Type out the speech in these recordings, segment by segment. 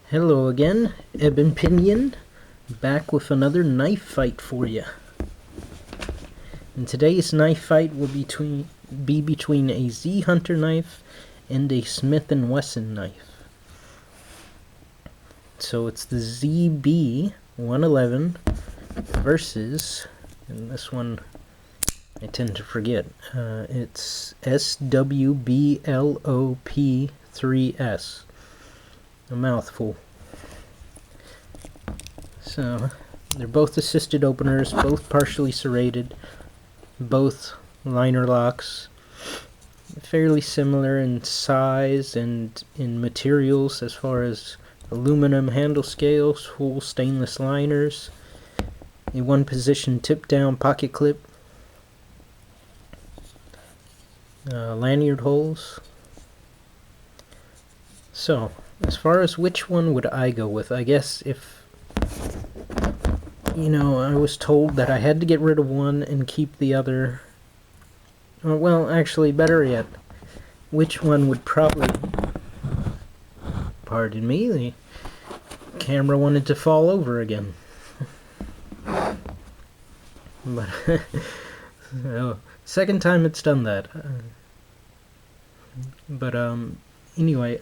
Hello again, Ebon Pinion, back with another knife fight for you. And today's knife fight will be between a Z Hunter knife and a Smith & Wesson knife. So it's the ZB-111 versus, and this one I tend to forget, it's SWBLOP3S. A mouthful. So, they're both assisted openers, both partially serrated, both liner locks, fairly similar in size and in materials as far as aluminum handle scales, full stainless liners, a one position tip down pocket clip, lanyard holes. So, as far as which one would I go with, I guess if, I was told that I had to get rid of one and keep the other, well, actually, better yet, which one would probably, pardon me, the camera wanted to fall over again. But, so, second time it's done that. Anyway,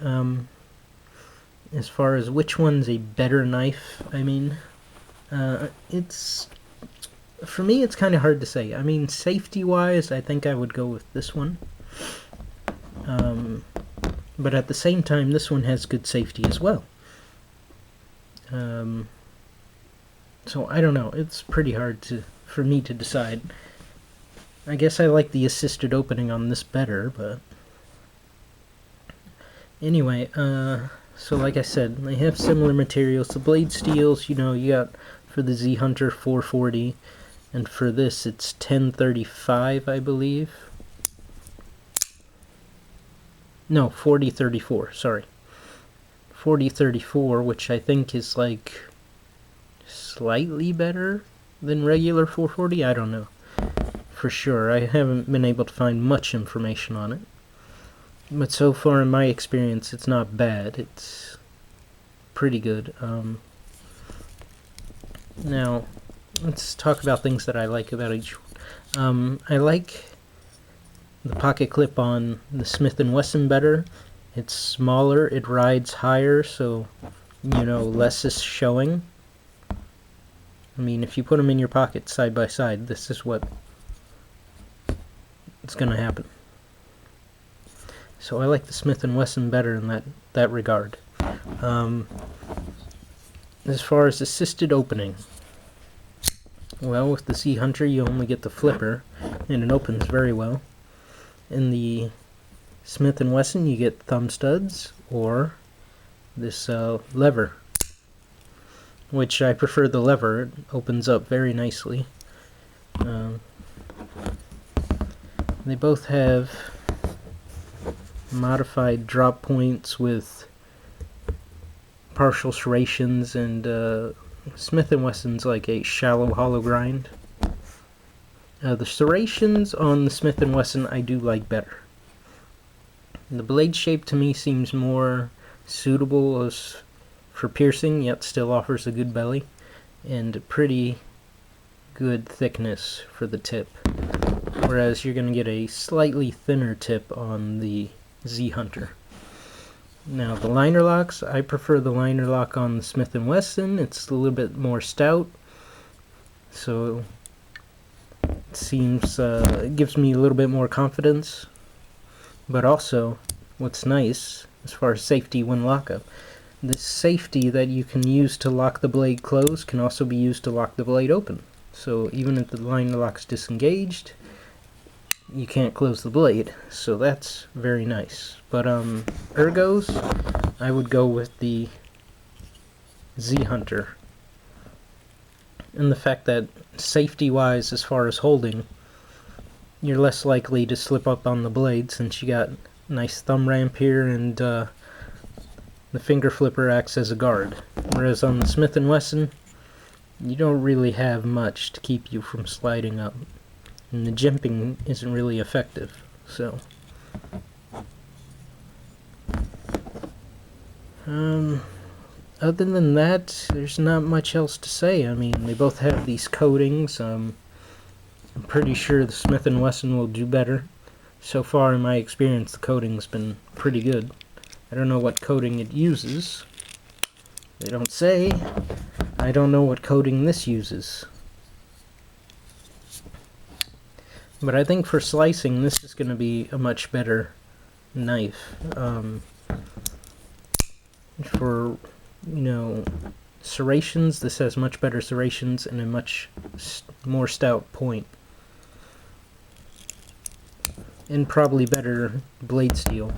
as far as which one's a better knife, for me it's kind of hard to say. Safety-wise, I think I would go with this one. But at the same time, this one has good safety as well. So I don't know, it's pretty hard for me to decide. I guess I like the assisted opening on this better, but anyway, so like I said, they have similar materials. The blade steels, you got for the Z Hunter 440, and for this it's 1035, I believe. No, 4034, sorry. 4034, which I think is like slightly better than regular 440, I don't know. For sure, I haven't been able to find much information on it. But so far in my experience, it's not bad. It's pretty good. Now, let's talk about things that I like about each one. I like the pocket clip on the Smith & Wesson better. It's smaller, it rides higher, so, less is showing. If you put them in your pocket side by side, this is what it's going to happen. So I like the Smith & Wesson better in that regard. As far as assisted opening, well, with the Z Hunter you only get the flipper, and it opens very well. In the Smith & Wesson you get thumb studs, or this lever, which I prefer the lever. It opens up very nicely. They both have modified drop points with partial serrations, and Smith & Wesson's like a shallow hollow grind. The serrations on the Smith & Wesson I do like better. The blade shape to me seems more suitable for piercing, yet still offers a good belly, and a pretty good thickness for the tip. Whereas you're going to get a slightly thinner tip on the Z Hunter. Now the liner locks, I prefer the liner lock on the Smith & Wesson. It's a little bit more stout, so it seems it gives me a little bit more confidence. But also, what's nice as far as safety when lockup, the safety that you can use to lock the blade closed can also be used to lock the blade open. So even if the liner lock's disengaged, you can't close the blade, so that's very nice. But ergos, I would go with the Z Hunter. And the fact that safety-wise, as far as holding, you're less likely to slip up on the blade since you got a nice thumb ramp here, and the finger flipper acts as a guard. Whereas on the Smith & Wesson, you don't really have much to keep you from sliding up. And the jimping isn't really effective, so Other than that, there's not much else to say. I mean, they both have these coatings. I'm pretty sure the Smith & Wesson will do better. So far, in my experience, the coating's been pretty good. I don't know what coating it uses. They don't say. I don't know what coating this uses. But I think for slicing, this is going to be a much better knife. For, serrations, this has much better serrations and a much more stout point. And probably better blade steel.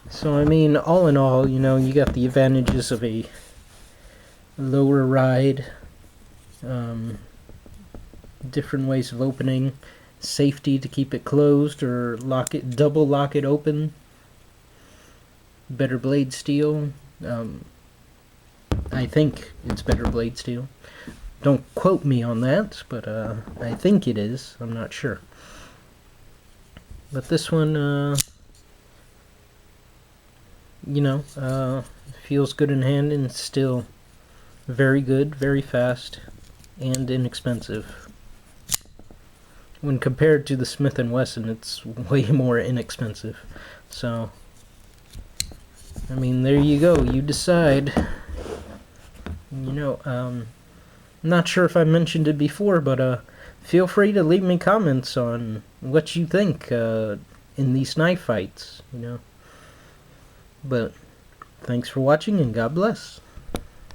So, I mean, all in all, you got the advantages of a lower ride, different ways of opening, safety to keep it closed or double lock it open, better blade steel. I think it's better blade steel. Don't quote me on that, but I think it is. I'm not sure. But this one, feels good in hand and still very good, very fast, and inexpensive. When compared to the Smith & Wesson, it's way more inexpensive. So, I mean, there you go. You decide. I'm not sure if I mentioned it before, but feel free to leave me comments on what you think in these knife fights, But thanks for watching, and God bless.